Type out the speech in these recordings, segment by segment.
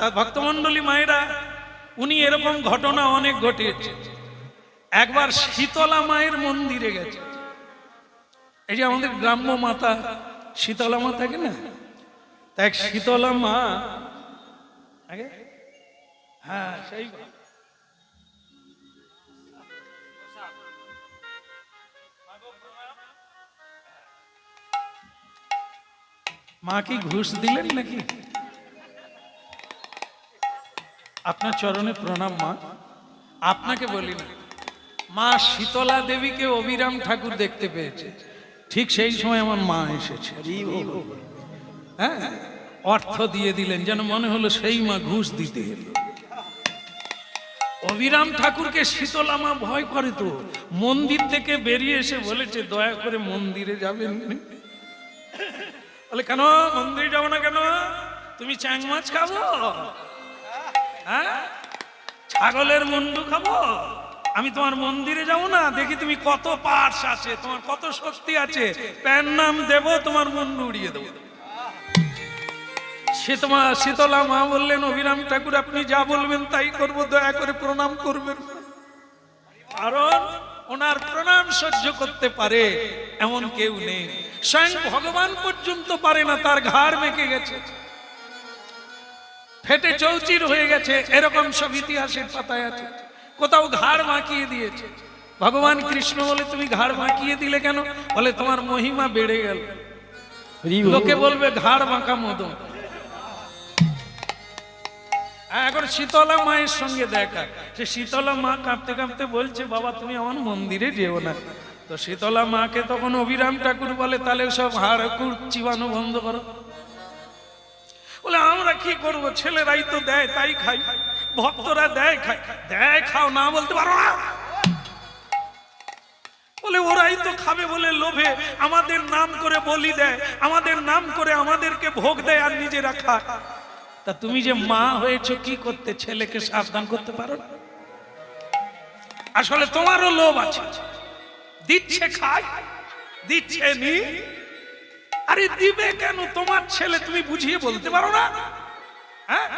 তার ভক্তমণ্ডলী মায়েরা, উনি এরকম ঘটনা অনেক ঘটেছে। একবার শীতলা মায়ের মন্দিরে গেছে। এই যে আমাদের গ্রাম্য মাতা শীতলা মা থাকে না, তা এক শীতলা মা আগে, হ্যাঁ সেই মা কি ঘুষ দিলেন নাকি? আপনার চরণে প্রণাম মা। আপনাকে বলি না, মা শীতলা দেবীকে অবিরাম ঠাকুর দেখতে পেয়েছে, ঠিক সেই সময় আমার মা এসেছে। হ্যাঁ, অর্থ দিয়ে দিলেন, যেন মনে হলো সেই মা ঘুষ দিতে এলো। অবিরাম ঠাকুরকে শীতলা মা ভয় করে, তো মন্দির থেকে বেরিয়ে এসে বলেছে দয়া করে মন্দিরে যাবেন। বলে কেন মন্দিরে যাবো না কেন? তুমি চ্যাং মাছ খাবো? হ্যাঁ, ছাগলের মুন্ডু খাবো? আমি তোমার মন্দিরে যাবো না? দেখি তুমি কত পার্স আছে, তোমার কত শক্তি আছে, প্যান নাম দেবো, তোমার মুন্ডু উড়িয়ে দেবো। শীতলা মা বললেন অবিরাম ঠাকুর আপনি যা বলবেন তাই করবো, দয়া করে প্রণাম করবেন। কারণ ওনার প্রণাম সহ্য করতে পারে এমন কেউ নেই, স্বয়ং ভগবান পর্যন্ত পারে না। তার ঘাড় মেকে গেছে, ফেটে চৌচির হয়ে গেছে, এরকম সব ইতিহাসের পাতায় আছে। কোথাও ঘাড় মাখিয়ে দিয়েছে। ভগবান কৃষ্ণ বলে তুমি ঘাড় মাখিয়ে দিলে কেন? বলে তোমার মহিমা বেড়ে গেল, লোকে বলবে ঘাড় মাখা মদন। এখন শীতলা মায়ের সঙ্গে দেখা, সে শীতলা মা কাঁপতে কাঁপতে বলছে বাবা তুমি আমার মন্দিরে যেও না। তো শীতলা মাকে তখন অবিরাম ঠাকুর বলে তাহলে সব হাড় চিবানো বন্ধ করো। বলে আমরা কি করব, ছেলেরাই তো দেয় তাই খাই, ভক্তরা দেয় খাই, দেয় খাও না বলতে পারো না? বলে ওরাই তো খাবে বলে লোভে আমাদের নাম করে বলি দেয়, আমাদের নাম করে আমাদেরকে ভোগ দেয় আর নিজেরা খায়। তা তুমি যে মা হয়েছো কি করতে ছেলেকে সাবধান করতে পারো না? আসলে তোমারও লোভ আছে, দিচ্ছে খাই, দিচ্ছে নি। আরে দিবে কেন? তোমার ছেলে, তুমি বুঝিয়ে বলতে পারো না? হ্যাঁ,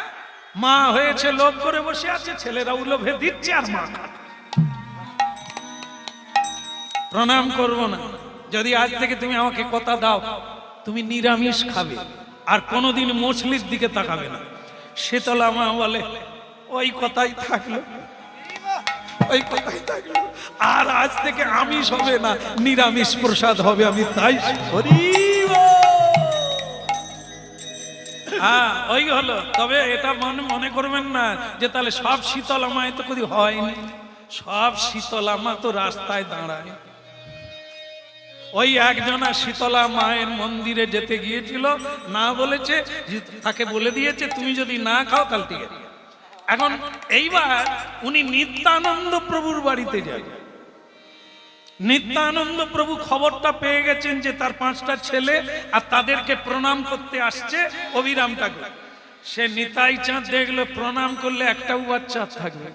মা হয়েছে লোভ করে বসে আছে, ছেলেরাও লোভে দিচ্ছে আর মা খায়। প্রণাম করবো না যদি আজ থেকে তুমি আমাকে কথা দাও তুমি নিরামিষ খাবে আর কোনোদিন মছলির দিকে তাকাবে না। শীতলা মা বলে ওই কথাই থাকলো, ওই কথাই থাকলো, আর আজ থেকে আমিষ হবে না, নিরামিষ প্রসাদ হবে, আমি তাই করি। হ্যাঁ ওই হলো। তবে এটা মনে করবেন না যে তাহলে সব শীতলা মায় তো কদি হয়নি, সব শীতলা মা তো রাস্তায় দাঁড়ায়। ওই একজনা শীতলা মায়ের মন্দিরে যেতে গিয়েছিল, না বলেছে, তাকে বলে দিয়েছে তুমি যদি না খাও তাহলে ঠিক আছে। এখন এইবার উনি নিত্যানন্দ প্রভুর বাড়িতে যান। নিত্যানন্দ প্রভু খবরটা পেয়ে গেছেন যে তার 5টা ছেলে আর তাদেরকে প্রণাম করতে আসছে অবিরাম ঠাকুর। সে নিতাই চাঁদ দেখলো প্রণাম করলে একটাও বাচ্চা থাকবে,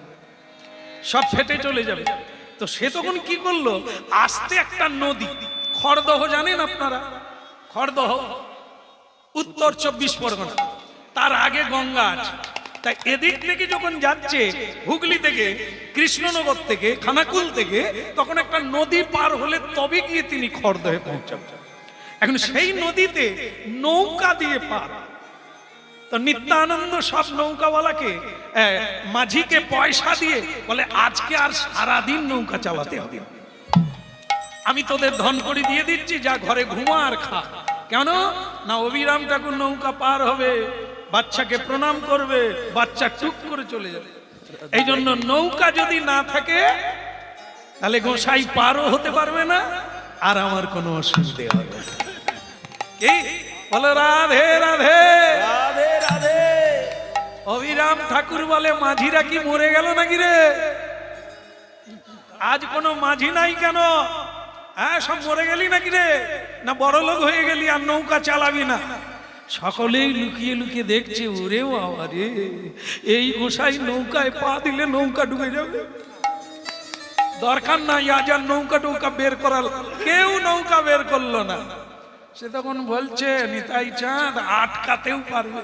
সব ফেটে চলে যাবে। তো সে তখন কি করলো, আস্তে একটা নদী, খড়দহ জানেন আপনারা, খড়দহ উত্তর 24 পরগনা, তার আগে গঙ্গা আছে। তাই এদিক থেকে যখন যাচ্ছে হুগলি থেকে, কৃষ্ণনগর থেকে, খানাকুল থেকে, তখন একটা নদী পার হলে তবে গিয়ে তিনি খড়দহে পৌঁছাবেন। এখন সেই নদীতে নৌকা দিয়ে পার। তো নিত্যানন্দ সব নৌকাওয়ালাকে, মাঝিকে পয়সা দিয়ে বলে আজকে আর সারাদিন নৌকা চালাতে হবে, আমি তোদের ধন করে দিয়ে দিচ্ছি, যা ঘরে ঘুমা আর খা। কেন না অবিরাম ঠাকুর নৌকা পার হবে, বাচ্চাকে প্রণাম করবে, বাচ্চা টুক করে চলে যাবে। এই জন্য নৌকা যদি না থাকে তাহলে গোসাই পারও হতে পারবে না আর আমার কোনো অসুবিধে হবে না। এই বলো রাধে রাধে রাধে রাধে। অবিরাম ঠাকুর বলে মাঝিরা কি মরে গেল নাকি রে? আজ কোনো মাঝি নাই কেন? হ্যাঁ সব মরে গেলি নাকি রে? না বড় লোক হয়ে গেলি আর নৌকা চালাবি না? সকলেই লুকিয়ে লুকিয়ে দেখছে, ওরে বাবা রে, এই গোসাই নৌকায় পা দিলে নৌকা ডুবে যাবে, দরকার নাই আজ আর নৌকা টৌকা বের করার। কেউ নৌকা বের করলো না। সে তখন বলছে নিতাই চাঁদ আটকাতেও পারবে।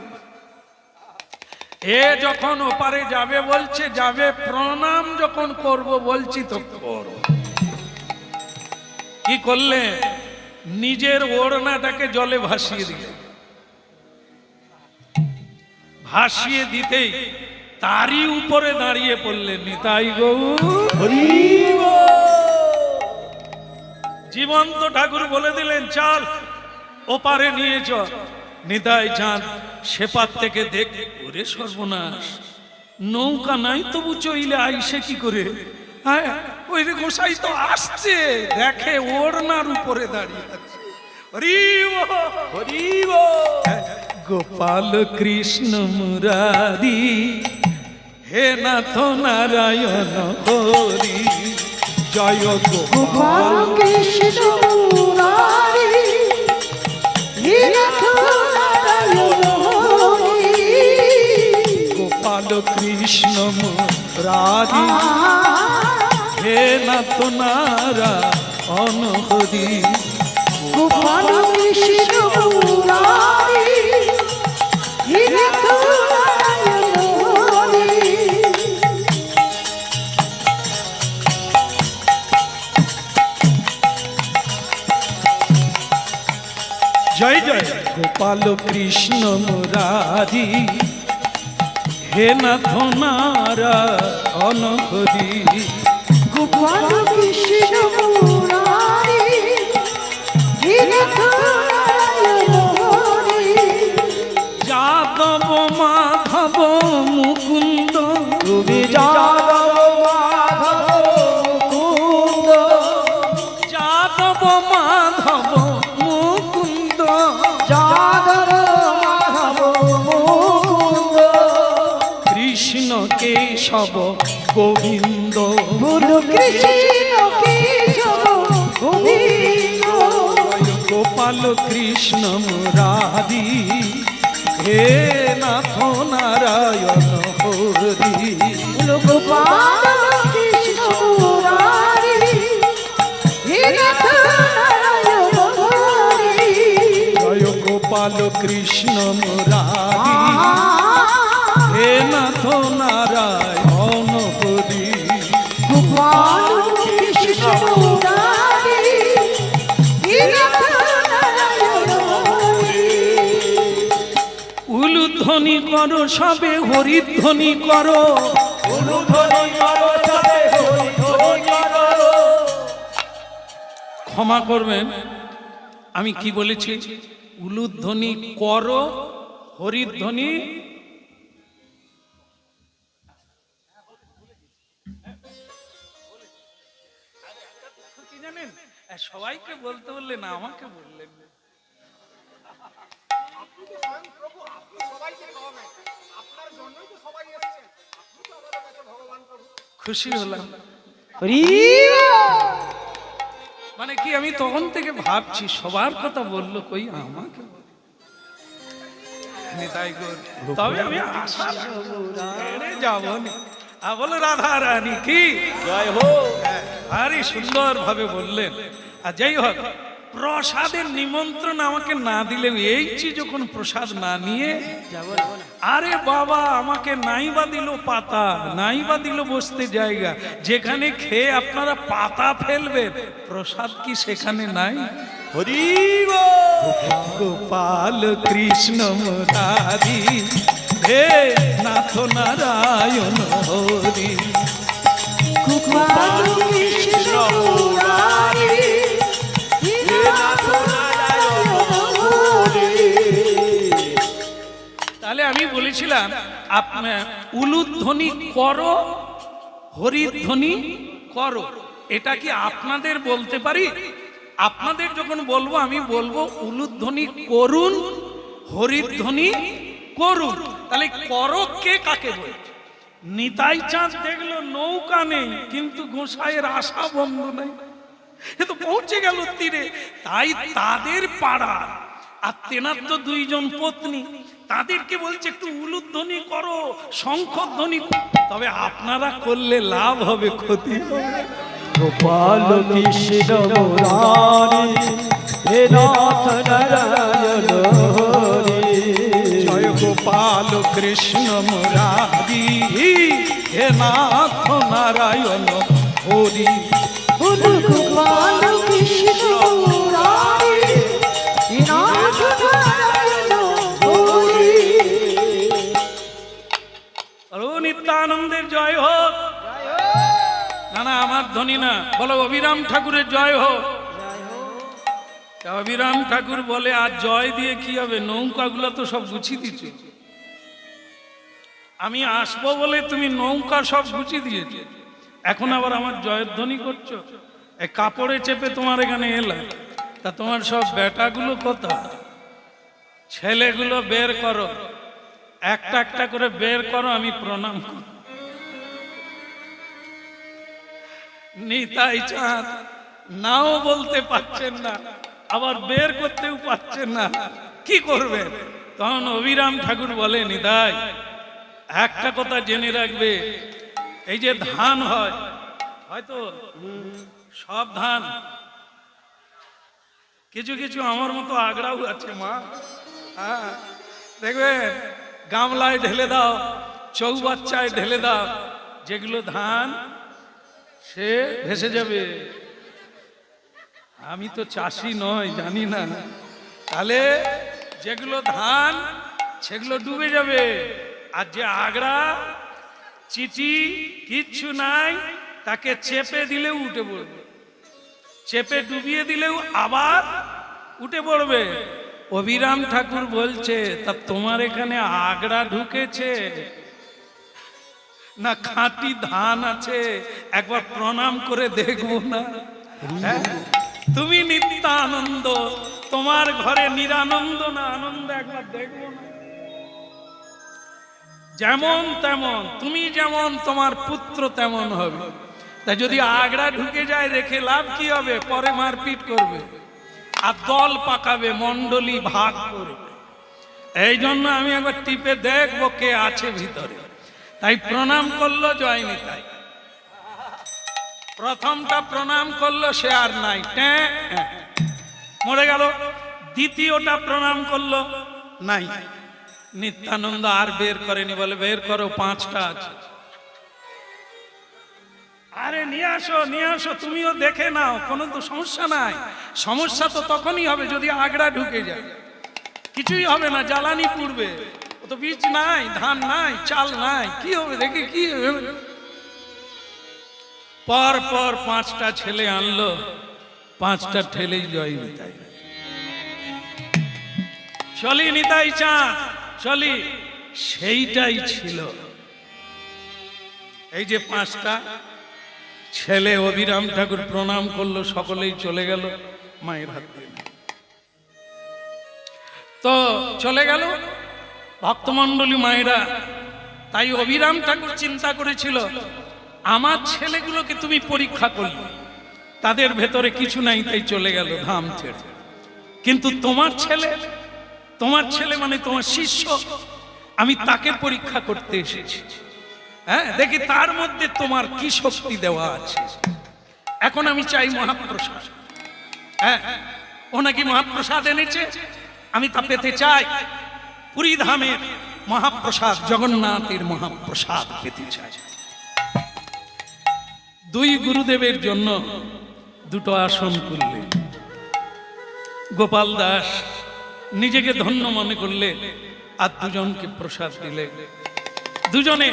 এ যখন ওপারে যাবে বলছে যাবে, প্রণাম যখন করব বলছি তো করো। কি করলে? নিজের ওড়নাটাকে জলে ভাসিয়ে দিলে। ভাসিয়ে দিতেই তারই উপরে দাঁড়িয়ে পড়লেন নিতাই গৌর। জীবন্ত ঠাকুর বলে দিলেন চল ওপারে নিয়ে চল। নিতাই চাঁদ সেপার থেকে দেখ, ওরে সর্বনাশ, নৌকা নাই তবু চইলে আইসে কি করে? হ্যাঁ, ওই যে গোসাই তো আসছে, দেখে ওড়নার উপরে দাঁড়িয়ে আছে। গোপাল কৃষ্ণ মুরারি, হে নাথ নারায়ণ হরি, জয় গোপাল কৃষ্ণ মুরারি, হে নাথ নারায়ণ হরি। গোপাল কৃষ্ণ মুরারি, হে নাথ নারায়ণ হরি, গোপাল কৃষ্ণ মুরারি, হে নাথ নারায়ণ হরি। জয় জয় গোপাল কৃষ্ণ মুরারি, হে নাথ নারায়ণ হরি, গোপাল কৃষ্ণ মুরারি, হে নাথ নারায়ণ হরি। যাদব মাধব মুকুন্দ, তুমি যাদব মাধব মুকুন্দ, যাদব মাধব মুকুন্দ, যাদব মাধব মুকুন্দ, কৃষ্ণ কেশব গোবিন্দ, গুরু কৃষ্ণ কেশব গোবিন্দ। গোপাল কৃষ্ণ মুরারি, হে নাথ নারায়ণ হরি, গোপাল কৃষ্ণ মুরারি, হে নাথ নারায়ণ হরি। জয় গোপাল কৃষ্ণ মুরারি, হে নাথ নারায়ণ হরি, গোপাল কৃষ্ণ মুরারি, হে নাথ নারায়ণ হরি। উলুধ্বনি করো সবে হরিধ্বনি করো, উলুধ্বনি করো সবে হরিধ্বনি করো। ক্ষমা করবেন আমি কি বলেছি? উলুধ্বনি করো, হরিধ্বনি জানেন, সবাইকে বলতে বললেন, আমাকে বললেন। খুশি হলাম। মানে কি, আমি তখন থেকে ভাবছি সবার কথা বললো, কই আমাকে নিতাই গৌর। তবে আমি আশা যাব না, বলো রাধা রানী কি জয় হোক। আরে সুন্দর ভাবে বললেন। আর যাই হোক, প্রসাদের নিমন্ত্রণ আমাকে না দিলে, এইছি যখন প্রসাদ না নিয়ে যাব, আরে বাবা আমাকে নাই বা দিল পাতা, নাই বা দিল বসতে জায়গা, যেখানে খেয়ে আপনারা পাতা ফেলবেন, প্রসাদ কি সেখানে নাই? হরি গোপাল কৃষ্ণ মুরারি, হে নাথ নারায়ণ হরি, গোপাল কৃষ্ণ মুরারি, হে নাথ নারায়ণ হরি। তাহলে আমি বলেছিলাম আপনার উলুধ্বনি করো, হরিধ্বনি করো, এটা কি আপনাদের বলতে পারি? আপনাদের যখন বলবো আমি বলবো উলুধ্বনি করুন, হরিধ্বনি করুন। তাহলে করো কে কাকে বলছে? নিতাই চাঁদ দেখলো নৌকা নেই, কিন্তু গোসাইয়ের আশা বন্ধ নাই, এ তো পৌঁছে গেল তীরে। তাই তাদের পাড়া, আর তেনার তো দুইজন পত্নী, তাদেরকে বলছে একটু উলুধ্বনি করো, শঙ্খধ্বনি। তবে আপনারা করলে লাভ হবে, ক্ষতি হবে। গোপাল কৃষ্ণ মুরারি, হে নাথ নারায়ণ হরি। জয় গোপাল কৃষ্ণ মুরারি হে নাথ নারায়ণ হরি অনুগোপাল কৃষ্ণ মুরারি হে নাথ নারায়ণ হরি। ও নিত্যানন্দের জয় হোক। না না আমার ধ্বনি না, বলো অভিরাম ঠাকুরের জয় হোক। অভিরাম ঠাকুর বলে আর জয় দিয়ে কি হবে, নৌকাগুলো তো সব গুছিয়ে দিচ্ছ, আমি আসবো বলে তুমি নৌকা সব গুছিয়ে দিয়েছো, এখন আবার আমার জয়ের ধ্বনি করছো। এই কাপড়ে চেপে তোমার এখানে এলাম, তা তোমার সব বেটাগুলো কোথায়? ছেলেগুলো বের করো, একটা একটা করে বের করো, আমি প্রণাম করি। নিতাই চাঁদ নাও বলতে পারছেন না, আবার বের করতেও পারছেন না, কি করবেন? তখন অভিরাম ঠাকুর বলে, নিতাই একটা কথা জেনে রাখবে, এই যে ধান হয়, হয়তো সব ধান, কিছু কিছু আমার মতো আগড়াও আছে মা, হ্যাঁ দেখবেন গামলায় ঢেলে দাও, চৌবাচ্চায় ঢেলে দাও, যেগুলো ধান সে ভেসে যাবে। আমি তো চাষি নয়, জানি না, তাহলে যেগুলো ধান সেগুলো ডুবে যাবে, আর যে আগড়া চিঠি কিচ্ছু নাই, তাকে চেপে দিলেও উঠে পড়বে, চেপে ডুবিয়ে দিলেও আবার উঠে পড়বে। অভিরাম ঠাকুর বলছে, তা তোমার এখানে আগড়া ঢুকেছে না খাঁটি ধান আছে, একবার প্রণাম করে দেখবো না? হ্যাঁ? তুমি নিত্যানন্দ, তোমার ঘরে নিরানন্দ না আনন্দ, একবার দেখবো না? যেমন তেমন, তুমি যেমন তোমার পুত্র তেমন হবে। তাই যদি আগড়া ঢুকে যায় রেখে লাভ কি হবে? পরে মারপিট করবে আর দল পাকাবে, মন্ডলী ভাগ করবে। এই জন্য আমি একবার টিপে দেখবো কে আছে ভিতরে। তাই প্রণাম করলো জয় নিতাই, প্রথমটা প্রণাম করলো সে আর নাই, মরে গেল। দ্বিতীয়টা প্রণাম করলো, নাই। নিত্যানন্দ আর বের করেনি, বলে বের করো, 5টা আছে। আরে নিয়ে আসো নিয়ে আসো, তুমিও দেখে নাও, কোনো তো সমস্যা নাই। সমস্যা তো তখনই হবে যদি আগড়া ঢুকে যায়, কিছুই হবে না, জ্বালানি পুড়বে, ও তো বীজ নাই, ধান নাই, চাল নাই, কি হবে দেখে কি হবে? পর পর 5টা ছেলে আনলো, 5টা ঠেলেই জয় নিতাই। চলি নিতাই চাঁদ চলি, সেইটাই ছিল। এই যে 5টা ছেলে অভিরাম ঠাকুর প্রণাম করলো, সকলেই চলে গেল মায়ের হাত দিয়ে। তো চলে গেল ভক্তমণ্ডলী মায়েরা। তাই অভিরাম ঠাকুর চিন্তা করেছিল, আমার ছেলেগুলোকে তুমি পরীক্ষা করলে, তাদের ভেতরে কিছু নাই, তাই চলে গেল ধাম ছেড়ে। কিন্তু তোমার ছেলে মানে তোমার শিষ্য, আমি তাকে পরীক্ষা করতে এসেছি। হ্যাঁ, দেখি তার মধ্যে তোমার কি শক্তি দেওয়া আছে। এখন আমি চাই মহাপ্রসাদ। হ্যাঁ, ও নাকি মহাপ্রসাদ এনেছে, আমি তা পেতে চাই। পুরী ধামের মহাপ্রসাদ, জগন্নাথের মহাপ্রসাদ পেতে চাই। 2 গুরুদেবের জন্য 2টো আসন করলেন। গোপাল দাস নিজেকে ধন্য মনে করলে, আর 2জনকে প্রসাদ দিলে। 2জনে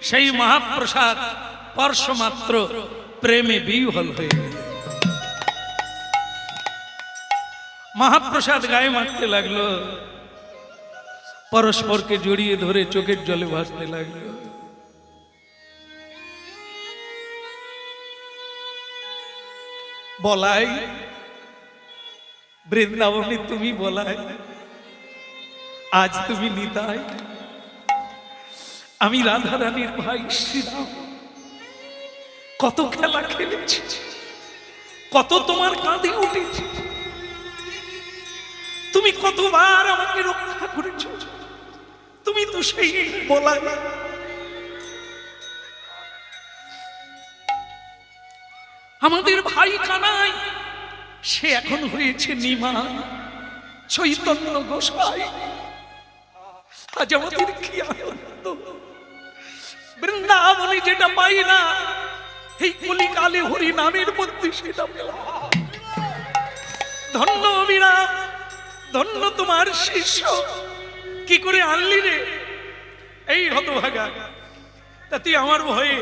সেই মহাপ্রসাদ স্পর্শ মাত্র প্রেমে বিহ্বল হয়ে গেল। মহাপ্রসাদ গায়ে মারতে লাগলো, পরস্পরকে জড়িয়ে ধরে চোখের জলে ভাসতে লাগলো। বলাই বৃন্দাবনে তুমি বলাই, আজ তুমি নিতাই, আমি রাধা রানীর ভাই শ্রীরাম। কত খেলা খেলেছি, কত তোমার কাঁধে উঠেছি, তুমি কতবার আমাকে রক্ষা করেছ। তুমি তো সেই বলাই। আমাদের ভাই কানাই, সে এখন হয়েছে নিমাই, চৈতন্য গোসাই। আজ আমাদের কি আনন্দ! বৃন্দাবনে যেটা পাই না, এই কলিকালে হরি নামের মধ্যে সেটা পেলাম। ধন্য অবিরাম, ধন্য তোমার শিষ্য। কি করে আনলি রে এই হতভাগা? তা তুই আমার ভয়ে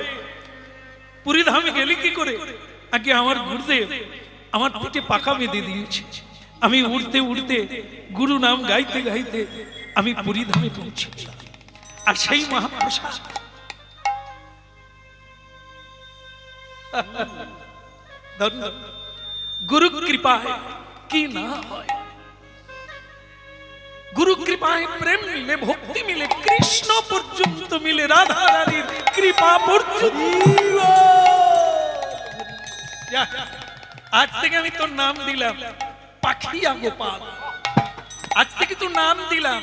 পুরীধামে গেলি কি করে? আগে আমার গুরুদেব আমার পিঠে পাখা বেঁধে দিয়েছে। আমি উড়তে উড়তে গুরু নাম গাইতে গাইতে আমি পুরীধামে পৌঁছে গেলাম। আর সেই মহাপ্রসাদ ধন্য গুরু কৃপায় কি না হয়। গুরু কৃপায় প্রেম মিলে, ভক্তি মিলে, কৃষ্ণ পর্যন্ত মিলে, রাধা রানীর কৃপা পর্যন্ত। আজ থেকে আমি তোর নাম দিলাম পাখিয়া গোপাল। আজ থেকে তোর নাম দিলাম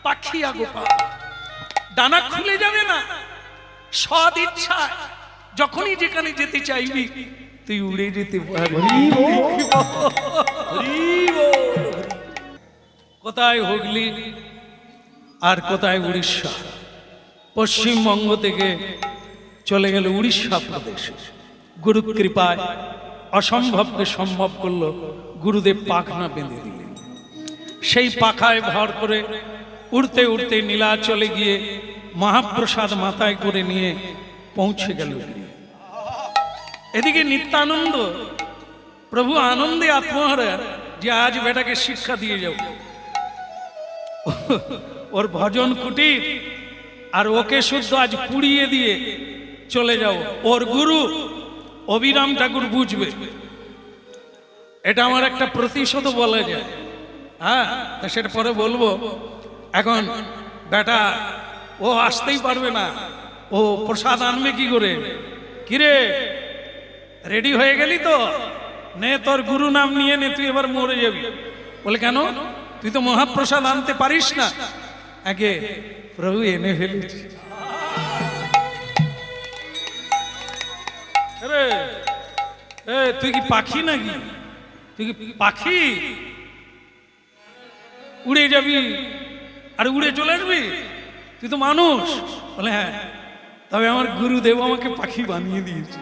পাখিয়া গোপাল। ডানা খুলে যাবে না, সদ ইচ্ছা যখনই যেখানে যেতে চাইবি তুই উড়ে যেতে পারবি। কোথায় হুগলি আর কোথায় উড়িষ্যা, পশ্চিমবঙ্গ থেকে চলে গেল উড়িষ্যা প্রদেশে। গুরু কৃপায় অসম্ভবকে সম্ভব করলো। গুরুদেব পাখনা বেঁধে দিলেন। সেই পাখায় ভর করে উড়তে উড়তে নীলাচলে গিয়ে মহাপ্রসাদ মাথায় করে নিয়ে পৌঁছে গেল। এদিকে নিত্যানন্দ প্রভু আনন্দে আত্মহারা যে আজ বেটাকে শিক্ষা দিয়ে যাও। ওর ভজন কুটির আর ওকে শুদ্ধ আজ পুড়িয়ে দিয়ে চলে যাও। ওর গুরু অবিরাম ঠাকুর বুঝবে। এটা আমার একটা প্রতিশোধ বলা যায়। হ্যাঁ, সেটা পরে বলবো। এখন বেটা ও আসতেই পারবে না। ও প্রসাদ আনবে কি করে? কিরে রেডি হয়ে গেলি তো? নে তোর গুরু নাম নিয়ে নে, তুই এবার মরে যাবি। বলে কেন? তুই তো মহাপ্রসাদ আনতে পারিস না। আগে প্রভু এনে ফেলেছি। তুই কি পাখি নাকি? তুই কি পাখি? উড়ে যাবি আর উড়ে চলে আসবি? তুই তো মানুষ। বলে হ্যাঁ, তবে আমার গুরুদেব আমাকে পাখি বানিয়ে দিয়েছে।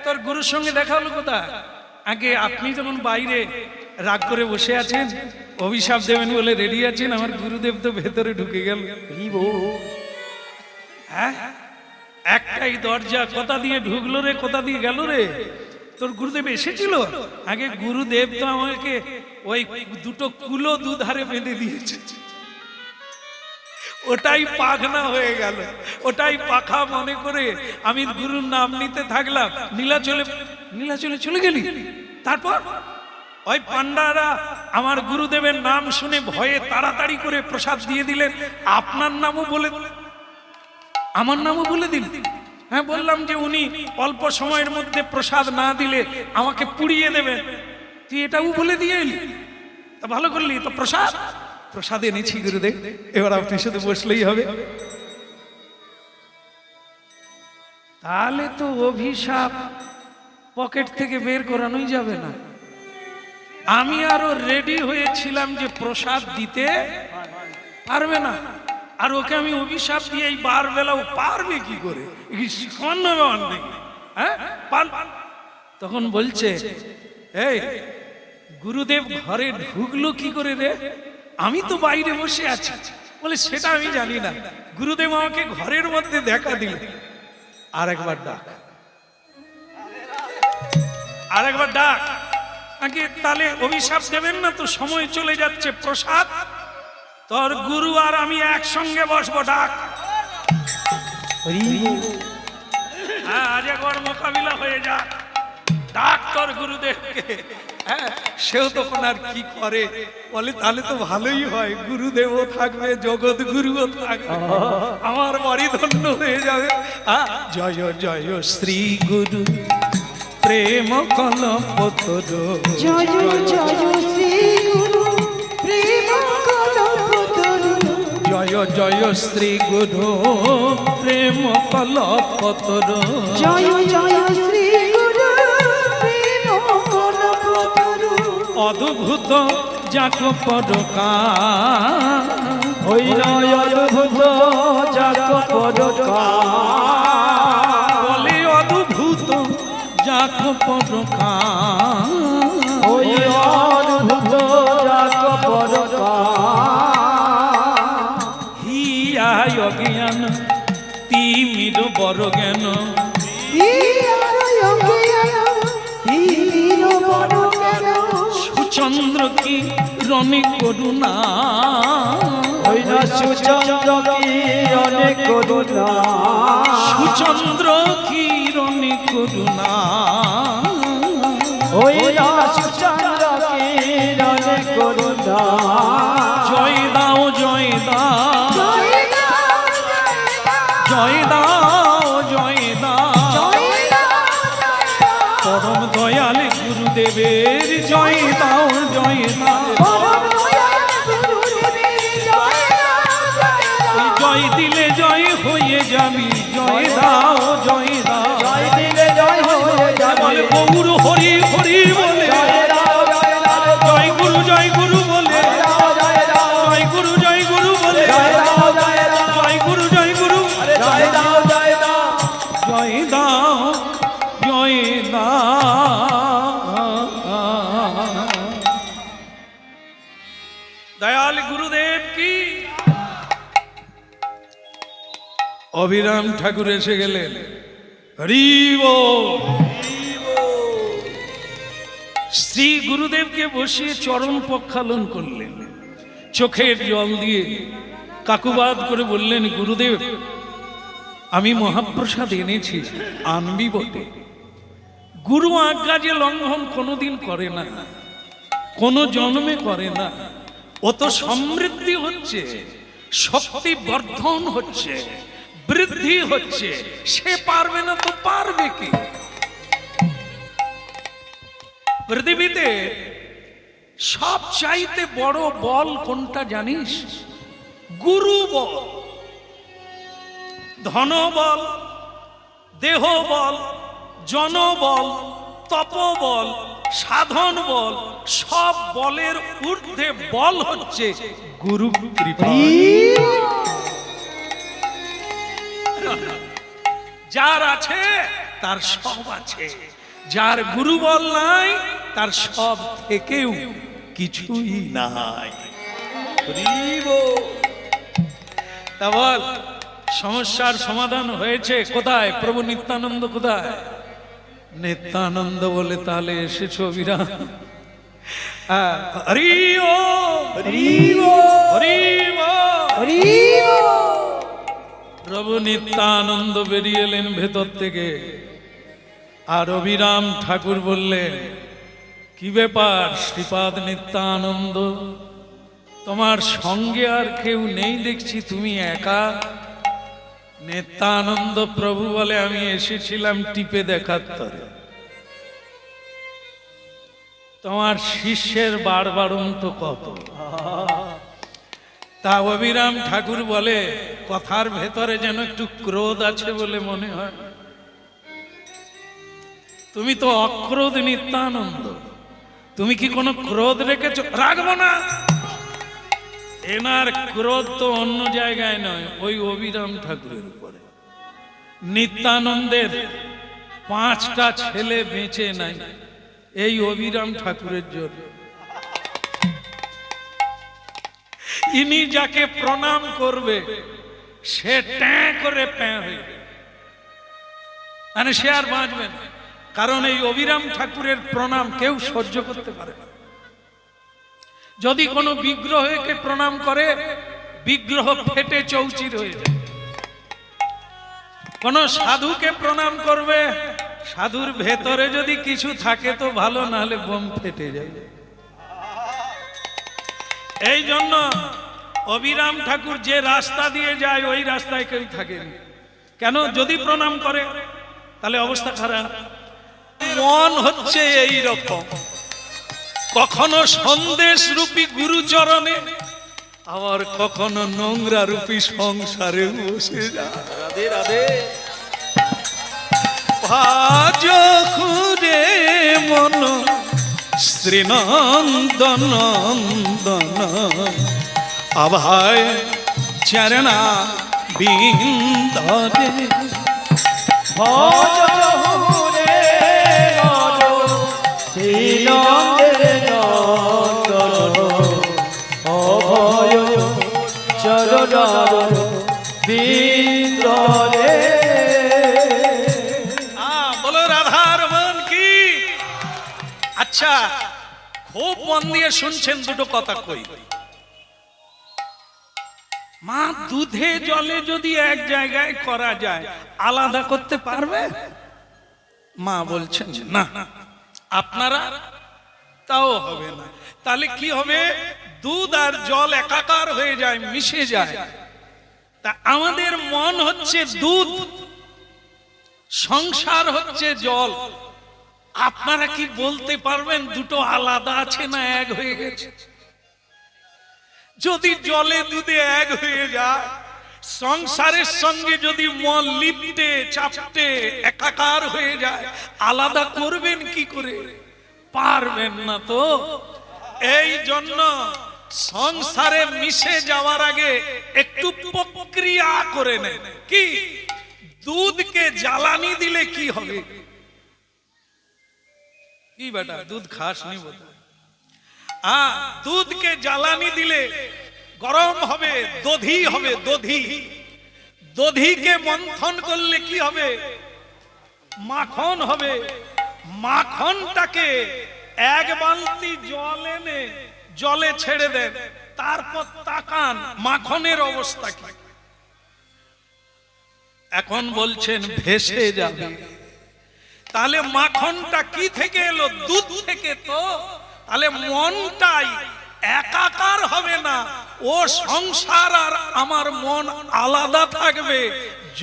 তোর গুরুর সঙ্গে দেখা হলো কোথায়? আগে আপনি যখন বাইরে রাগ করে বসে আছেন, অভিশাপ দেবেন বলে রেডি আছেন, আমার গুরুদেব তো ভেতরে ঢুকে গেল। হ্যাঁ, একটাই দরজা, কোথা দিয়ে ঢুকলো রে, কোথা দিয়ে গেল রে? তোর গুরুদেব এসেছিল? আগে গুরুদেব তো আমাকে ওই দুটো কুলো দুধারে বেঁধে দিয়েছে। ওটাই পাখনা হয়ে গেল, ওটাই পাখা মনে করে আমি গুরুর নাম নিতে থাকলাম। নীলাচলে চলে গেলি। তারপর ওই পান্ডারা আমার গুরুদেবের নাম শুনে ভয়ে তাড়াতাড়ি করে প্রসাদ দিয়ে দিলেন। আপনার নামও বলে, আমার নামও বলে দিলেন। হ্যাঁ, বললাম যে উনি অল্প সময়ের মধ্যে প্রসাদ না দিলে আমাকে পুড়িয়ে দেবেন। তুই এটাও বলে দিয়ে এলি, তা ভালো করলি। তো প্রসাদ এনেছি গুরুদেব, এবার আপনি শুধু বসলেই হবে। তাহলে তো অভিশাপ পকেট থেকে বের করানোই যাবে না। আমি আরো রেডি হয়েছিলাম যে প্রসাদ দিতে পারবে না, আর ওকে আমি অভিশাপ দিয়ে এই বার বেলাও পারবে কি করে? হ্যাঁ, তখন বলছে এই গুরুদেব ঘরে ঢুকলো কি করে রে? আমি তো বাইরে বসে আছি। বলে সেটা আমি জানি না, গুরুদেব আমাকে ঘরের মধ্যে দেখা দিল। আরেকবার ডাক, আরেকবার ডাক। আগে তাহলে অভিশাপ দেবেন না তো, সময় চলে যাচ্ছে। প্রসাদ তোর গুরু আর আমি একসঙ্গে বসবো। ডাক। হ্যাঁ, আজ একবার মোকাবিলা হয়ে যাক। ডাক তোর গুরুদেবকে। হ্যাঁ, সেও তখন আর কি করে? বলে তাহলে তো ভালোই হয়, গুরুদেবও থাকবে, জগৎ গুরুও থাকবে, আমার বাড়ি ধন্য হয়ে যাবে। জয় জয় শ্রী গুরু প্রেম কলপতর। জয় জয় শ্রী গুরু প্রেম কলপতর। জয় জয় শ্রী গুরু প্রেম কলপতর। জয় জয় শ্রী গুরু প্রেম কলপতর। অদ্ভুত যাকো পরকাল ওই নয় অদ্ভুত যাকো পরকাল বলে অদ্ভুত যাকো পরকাল ওই অদ্ভুত যাকো পরকাল হিয়া অজ্ঞান তিমির বড় জ্ঞান সুচন্দ্র কি রণে করুণা ওই না সুচন্দ্র কিরণে করুণা সুচন্দ্র কি রণে করুণা ওই না সুচন্দ্র কিরণে করুণা জয় দাও জয় দাও জয় দাও জয় দাও পরম দয়াল গুরুদেবের জয় দাও জয় দাও জয় দিলে জয় হয়ে যাবি জয় দাও জয় দাও জয় দিলে জয় হয়ে যাবে বলে গৌর হরি হরি বলে জয় গুরু বলে জয় গুরু বলে জয় গুরু জয় দাও জয় দাও জয় দাও জয় দাও দয়াল গুরুদেব কি অভিরাম ঠাকুর এসে গেলেন হরি বল। শ্রী গুরুদেবকে বসিয়ে চরণ প্রক্ষালন করলেন, চোখের জল দিয়ে কাকুবাদ করে বললেন, গুরুদেব আমি মহাপ্রসাদ এনেছি, আনবি বটে। গুরু আজ্ঞা যে লঙ্ঘন কোনোদিন করে না, কোন জন্মে করে না। ও তো সমৃদ্ধি হচ্ছে, শক্তি বর্ধন হচ্ছে, বৃদ্ধি হচ্ছে, সে পারবে না তো পারবে কি? পৃথিবীতে সব চাইতে বড় বল কোনটা জানিস? গুরু বল। ধনবল, দেহবল, জনবল, তপবল, সাধন বল, সব বলের ঊর্ধ্বে বল হচ্ছে গুরু কৃপা। যার আছে তার সব আছে, যার গুরু বল নাই তার সব থেকেও কিছুই নাই। তা বল, সমস্যার সমাধান হয়েছে কোথায়? প্রভু নিত্যানন্দ কোথায়? নিত্যানন্দ বলে তাহলে এসেছো বিরাম। হরি ও হরি ও হরি ও। প্রভু নিত্যানন্দ বেরিয়ে এলেন ভেতর থেকে, আর অভিরাম ঠাকুর বললেন, কি ব্যাপার শ্রীপাদ নিত্যানন্দ, তোমার সঙ্গে আর কেউ নেই দেখছি, তুমি একা? নিত্যানন্দ প্রভু বলে, আমি এসেছিলাম টিপে দেখার তরে। তোমার শিষ্যের বাড়বাড়ন্ত কত? তা অভিরাম ঠাকুর বলে, কথার ভেতরে যেন একটু ক্রোধ আছে বলে মনে হয়। তুমি তো অক্রোধ নিত্যানন্দ, তুমি কি কোনো ক্রোধ রেখেছ? রাখবো না। এনার ক্রোধ তো অন্য জায়গায় নয়, ওই অভিরাম ঠাকুরের উপরে। নিত্যানন্দের 5টা ছেলে বেঁচে নাই এই অভিরাম ঠাকুরের জন্য। ইনি যাকে প্রণাম করবে সে ট্যাঁ করে প্যাঁ হয়ে, মানে সে আর বাঁচবে না। কারণ এই অভিরাম ঠাকুরের প্রণাম কেউ সহ্য করতে পারে না। যদি কোনো বিগ্রহকে প্রণাম করে, বিগ্রহ ফেটে চৌচির হয়ে যায়। কোন সাধুকে প্রণাম করবে, সাধুর ভেতরে যদি কিছু থাকে তো ভালো, নাহলে বোম ফেটে যাবে। এই জন্য অভিরাম ঠাকুর যে রাস্তা দিয়ে যায় ওই রাস্তায় কেউ থাকেনি। কেন? যদি প্রণাম করে তাহলে অবস্থা খারাপ। মন হচ্ছে এই রকম, কখনো সন্দেশ রূপী গুরুচরণে, আবার কখনো নোংরা রূপী সংসারে বসে যায়। রাধে রাধে। ভাজ খুরে মন শ্রীনন্দন নন্দন অভয় চরণা বিন্দরে ভজ রে শ্রীনন্দের নন্দন অভয় চরণার বিন্দরে। বলো রাধার মন কি। আচ্ছা, খুব মন দিয়ে শুনছেন, দুটো কথা কই। মা দুধে জলে যদি এক জায়গায় করা যায়, আলাদা করতে পারবে? মা বলছেন না। আপনারা তাও হবে না। তাহলে কি হবে? দুধ আর জল একাকার হয়ে যায়, মিশে যায়। তা আমাদের মন হচ্ছে দুধ, সংসার হচ্ছে জল। আপনারা কি বলতে পারবেন দুটো আলাদা আছে না এক হয়ে গেছে? যদি জলে দুধে এক হয়ে যায়, সংসারের সঙ্গে যদি মন লিপ্টে চাপটে একাকার হয়ে যায়, আলাদা করবেন কি করে? পারবেন না তো। এই জন্য সংসারে মিশে যাওয়ার আগে একটু প্রক্রিয়া করে নেন। কি? দুধকে জ্বালানি দিলে কি হবে? কি বেটা, দুধ খাস নি বোধ? দুধকে জ্বালানি দিলে গরম হবে, দধি হবে। দধিকে মন্থন করলে কি হবে? মাখন হবে। মাখনটাকে এক বালতি জল এনে জলে ছেড়ে দেন, তারপর তাকান মাখনের অবস্থা কি। এখন বলছেন ভেসে যাবে। তাহলে মাখনটা কি থেকে এলো? দুধ থেকে তো। তাহলে মনটাই একাকার হবে না। ও সংসার আর আমার মন আলাদা থাকবে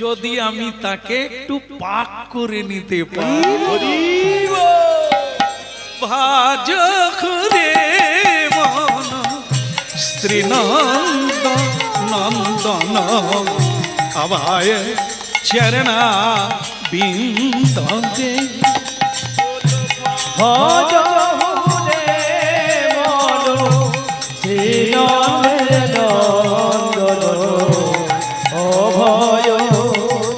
যদি আমি তাকে একটু পাক করে নিতে পারি। ভাজ খুদে মন শ্রীনন্দন নন্দন অভয় চরণা বিন্দরে ভজ রে মন শ্রীনন্দের নন্দন অভয়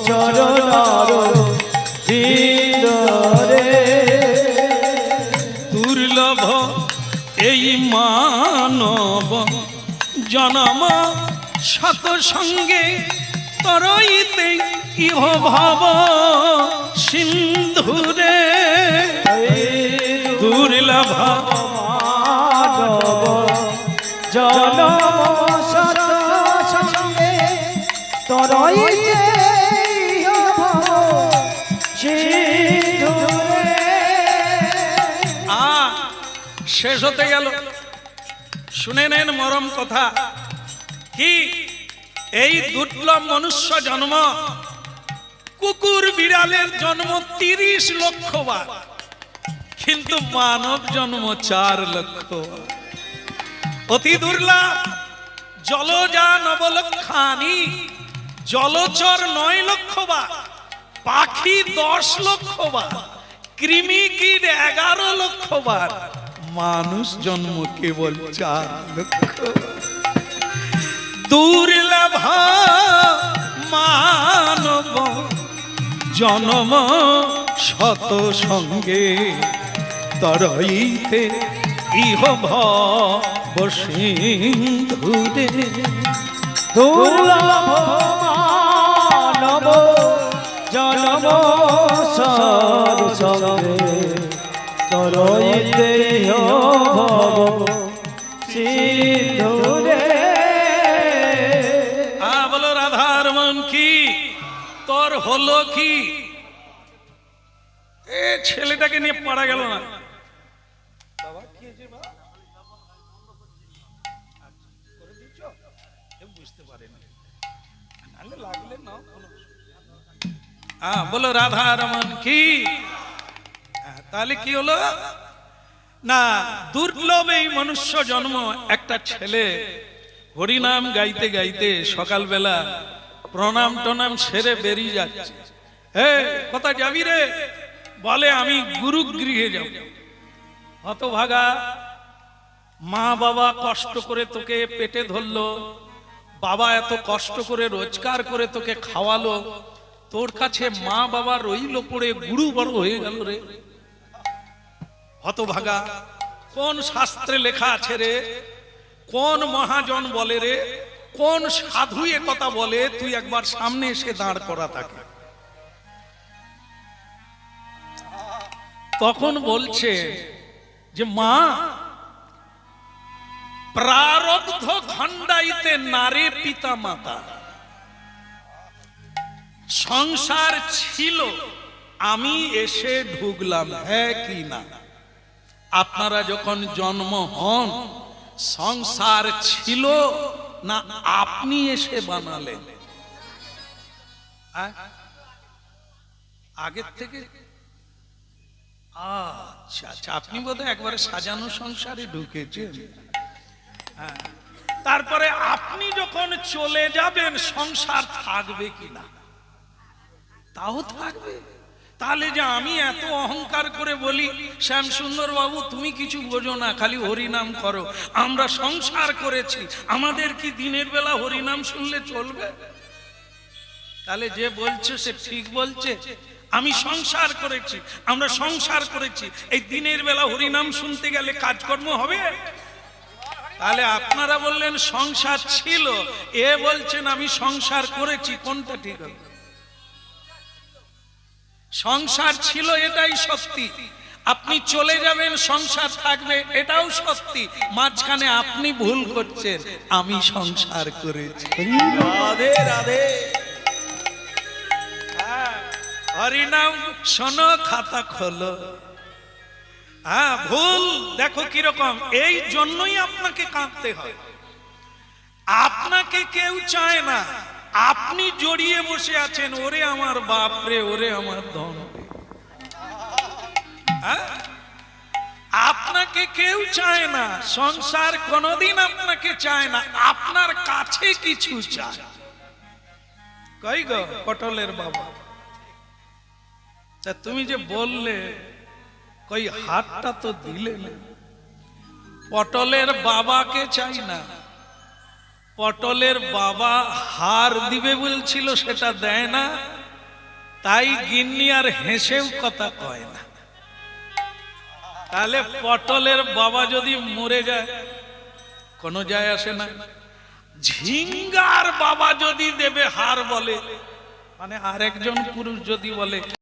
চরণার বিন্দরে। দুর্লভ এই মানব জনম শত সঙ্গে তরইতে ইহ ভাব সিন্ধুরে। দুর্লভ মানব জনম শত সঙ্গে তরইতে সিন্ধুরে। শেষ হতে গেল। শুনে নেন মরম কথা। কি? এই দুর্লভ মনুষ্য জন্ম, কুকুর বিড়ালের জন্ম 30 লক্ষ বার, কিন্তু মানব জন্ম 4 লক্ষ বার। অতি দুর্লভ। জলজা নবলক্ষানি, জলচর 9 লক্ষ বার, পাখি 10 লক্ষ বার, কৃমি কীট 11 লক্ষ বার, মানুষ জন্ম কেবল 4 লক্ষ। দুর্লভ মানব জনম শত সঙ্গে তরইতে ইহ ভব সিন্ধুরে। দুর্লভ মানব জনম সর সঙ্গে তরইতে ভব সিন্ধুরে। বলো রাধার মন কি। তোর হলো কি? এ ছেলেটাকে নিয়ে পারা গেল না। বলো রাধা রমন কি। তাহলে কি হলো না, দুর্লভ এই মনুষ্য জন্ম। একটা ছেলে হরিনাম গাইতে গাইতে সকালবেলা প্রণাম টনাম সেরে বেরিয়ে যাচ্ছে। কোথায় যাবি রে? বলে আমি গুরুগৃহে যাব। বলে কি হলো? না, দুর্লভ এই মনুষ্য জন্ম। একটা ছেলে হরিনাম গাইতে গাইতে সকালবেলা প্রণাম টনাম সেরে বেরিয়ে যাচ্ছে। হে, কোথায় যাবি? বলে আমি গুরুগৃহে যাব। হতভাগা, মা বাবা কষ্ট করে তোকে পেটে ধরলো, বাবা এত কষ্ট করে রোজগার করে তোকে খাওয়ালো, তোর কাছে মা বাবা রইল পড়ে গুরু বড় হয়ে গেল রে। হতভাগা, কোন শাস্ত্রে লেখা আছে রে, কোন মহাজন বলে রে, কোন সাধু এ কথা বলে, তুই একবার সামনে এসে দাঁড় করা থাকে। তখন বলছে যে মা, প্রারব্ধ খণ্ডাইতে নারে পিতা মাতা, সংসার ছিল আমি এসে ঢুকলাম, হ্যাঁ কি না? আপনারা যখন জন্ম হন সংসার ছিল না আপনি এসে বানালেন? আগের থেকে আচ্ছা আচ্ছা, আপনি বোধহয় একবারে সাজানো সংসারে ঢুকেছেন। তারপরে আপনি যখন চলে যাবেন সংসার থাকবে কিনা? তাও থাকবে। তাহলে যে আমি এত অহংকার করে বলি শ্যাম সুন্দর বাবু তুমি কিছু বোঝো না, খালি হরিনাম করো, আমরা সংসার করেছি, আমাদের কি দিনের বেলা হরিনাম শুনলে চলবে? তাহলে যে বলছে সে ঠিক বলছে। আমি সংসার করেছি, আমরা সংসার করেছি, এই দিনের বেলা হরিনাম শুনতে গেলে কাজকর্ম হবে? তাহলে আপনারা বললেন সংসার ছিল, এ বলছেন আমি সংসার করেছি, কোনটা ঠিক হবে? সংসার ছিল এটাই সত্যি, আপনি চলে যাবেন সংসার থাকবে এটাও সত্যি, মাঝখানে আপনি ভুল করছেন, আমি সংসার করেছি। রাধে রাধে। হরিনাম শোনো, খাতা খোলো। হ্যাঁ, ভুল দেখো কিরকম। এই জন্যই আপনাকে কাঁদতে হয়। আপনাকে কেউ চায় না, আপনি জড়িয়ে বসে আছেন, ওরে আমার বাপ রে, ওরে আমার ধন রে। আপনাকে কেউ চায় না, সংসার কোনোদিন আপনাকে চায় না, আপনার কাছে কিছু চায়। কই গো পটলের বাবা, তা তুমি যে বললে কই হাতটা তো দিলে না। পটলের বাবাকে চাই না, পটলের বাবা হার দিবে বলছিল সেটা দেয় না, তাই গিন্নি আর হেসেও কথা কয় না। তাহলে পটলের বাবা যদি মরে যায় কোনো যায় আসে না। ঝিঙ্গার বাবা যদি দেবে হার বলে, মানে আরেকজন পুরুষ যদি বলে